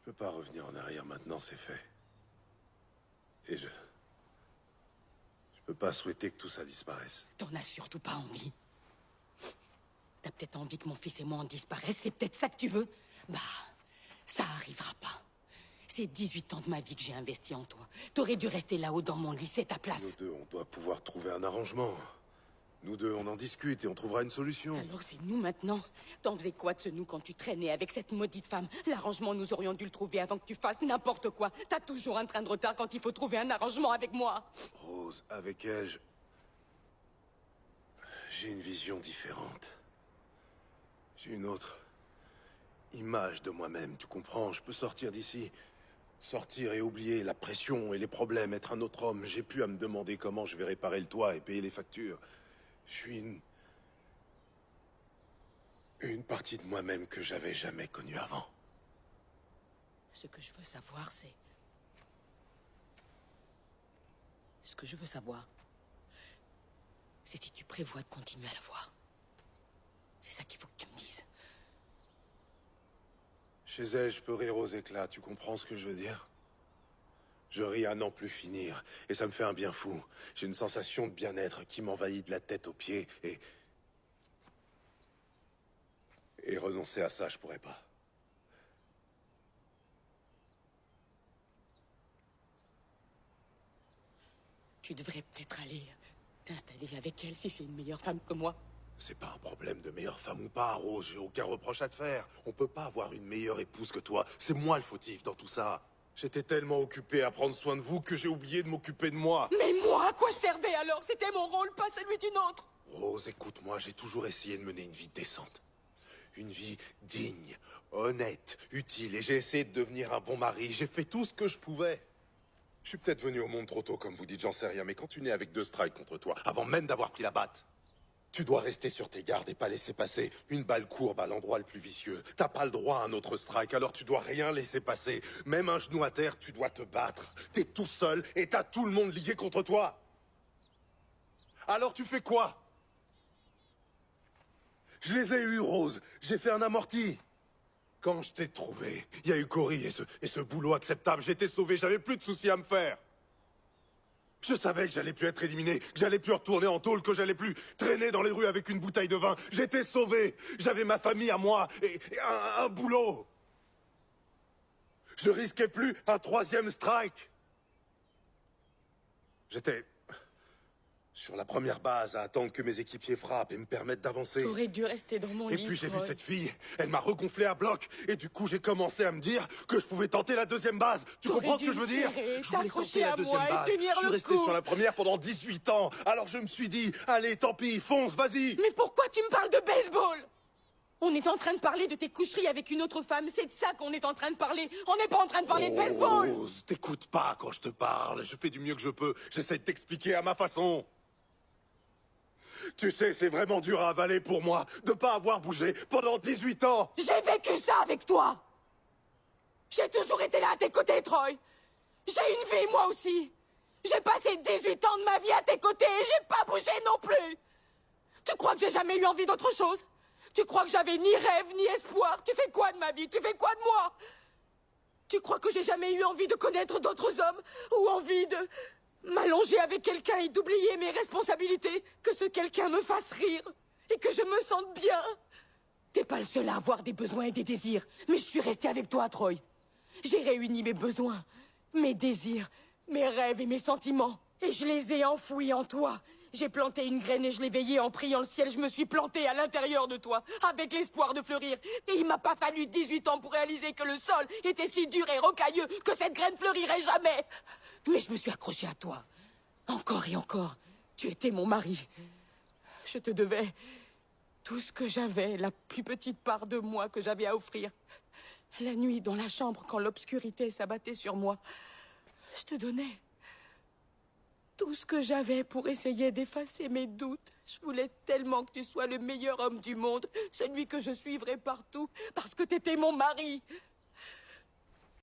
peux pas revenir en arrière maintenant, c'est fait. Et je peux pas souhaiter que tout ça disparaisse. T'en as surtout pas envie. T'as peut-être envie que mon fils et moi en disparaissent, c'est peut-être ça que tu veux? Bah, ça arrivera pas. C'est 18 ans de ma vie que j'ai investi en toi. T'aurais dû rester là-haut dans mon lit, c'est ta place. Nous deux, on doit pouvoir trouver un arrangement. Nous deux, on en discute et on trouvera une solution. Alors c'est nous maintenant. T'en faisais quoi de ce nous quand tu traînais avec cette maudite femme? L'arrangement, nous aurions dû le trouver avant que tu fasses n'importe quoi. T'as toujours un train de retard quand il faut trouver un arrangement avec moi. Rose, avec elle, j'ai une vision différente. J'ai une autre image de moi-même, tu comprends? Je peux sortir d'ici, sortir et oublier la pression et les problèmes, être un autre homme. J'ai plus à me demander comment je vais réparer le toit et payer les factures. Je suis une partie de moi-même que j'avais jamais connue avant. Ce que je veux savoir, c'est... Ce que je veux savoir, c'est si tu prévois de continuer à la voir. C'est ça qu'il faut que tu me dises. Chez elle, je peux rire aux éclats, tu comprends ce que je veux dire? Je ris à n'en plus finir, et ça me fait un bien fou. J'ai une sensation de bien-être qui m'envahit de la tête aux pieds, et renoncer à ça, je pourrais pas. Tu devrais peut-être aller t'installer avec elle si c'est une meilleure femme que moi. C'est pas un problème de meilleure femme ou pas, Rose, j'ai aucun reproche à te faire. On peut pas avoir une meilleure épouse que toi. C'est moi le fautif dans tout ça. J'étais tellement occupé à prendre soin de vous que j'ai oublié de m'occuper de moi. Mais moi, à quoi je servais alors? C'était mon rôle, pas celui d'une autre. Rose, écoute-moi, j'ai toujours essayé de mener une vie décente. Une vie digne, honnête, utile, et j'ai essayé de devenir un bon mari. J'ai fait tout ce que je pouvais. Je suis peut-être venu au monde trop tôt, comme vous dites, j'en sais rien, mais quand tu nais avec 2 strikes contre toi, avant même d'avoir pris la batte, tu dois rester sur tes gardes et pas laisser passer une balle courbe à l'endroit le plus vicieux. T'as pas le droit à un autre strike, alors tu dois rien laisser passer. Même un genou à terre, tu dois te battre. T'es tout seul et t'as tout le monde lié contre toi. Alors tu fais quoi? Je les ai eus, Rose. J'ai fait un amorti. Quand je t'ai trouvé, il y a eu Cory et ce boulot acceptable. J'étais sauvé, j'avais plus de soucis à me faire. Je savais que j'allais plus être éliminé, que j'allais plus retourner en tôle, que j'allais plus traîner dans les rues avec une bouteille de vin. J'étais sauvé. J'avais ma famille à moi et un boulot. Je risquais plus un 3e strike. J'étais sur la première base à attendre que mes équipiers frappent et me permettent d'avancer. T'aurais dû rester dans mon lit. Et puis j'ai vu Troy. cette fille, elle m'a regonflé à bloc, et du coup j'ai commencé à me dire que je pouvais tenter la 2e base. Tu T'aurais comprends ce dû que je veux me dire? serrer, Je voulais t'accrocher tenter la à 2e moi et base. tenir Je suis le resté coup. sur la première pendant 18 ans, alors je me suis dit, allez tant pis, fonce, vas-y. Mais pourquoi tu me parles de baseball? On est en train de parler de tes coucheries avec une autre femme, c'est de ça qu'on est en train de parler. On n'est pas en train de parler de baseball. Rose, t'écoutes pas quand je te parle, je fais du mieux que je peux, j'essaie de t'expliquer à ma façon. Tu sais, c'est vraiment dur à avaler pour moi de pas avoir bougé pendant 18 ans. J'ai vécu ça avec toi. J'ai toujours été là à tes côtés, Troy. J'ai une vie, moi aussi. J'ai passé 18 ans de ma vie à tes côtés et j'ai pas bougé non plus. Tu crois que j'ai jamais eu envie d'autre chose? Tu crois que j'avais ni rêve ni espoir? Tu fais quoi de ma vie? Tu fais quoi de moi? Tu crois que j'ai jamais eu envie de connaître d'autres hommes? Ou envie de m'allonger avec quelqu'un et d'oublier mes responsabilités? Que ce quelqu'un me fasse rire et que je me sente bien? T'es pas le seul à avoir des besoins et des désirs, mais je suis restée avec toi, Troy. J'ai réuni mes besoins, mes désirs, mes rêves et mes sentiments, et je les ai enfouis en toi. J'ai planté une graine et je l'ai veillée en priant le ciel. Je me suis plantée à l'intérieur de toi, avec l'espoir de fleurir. Et il m'a pas fallu 18 ans pour réaliser que le sol était si dur et rocailleux que cette graine fleurirait jamais. Mais je me suis accrochée à toi. Encore et encore. Tu étais mon mari. Je te devais tout ce que j'avais, la plus petite part de moi que j'avais à offrir. La nuit, dans la chambre, quand l'obscurité s'abattait sur moi, je te donnais tout ce que j'avais pour essayer d'effacer mes doutes. Je voulais tellement que tu sois le meilleur homme du monde, celui que je suivrais partout, parce que t'étais mon mari.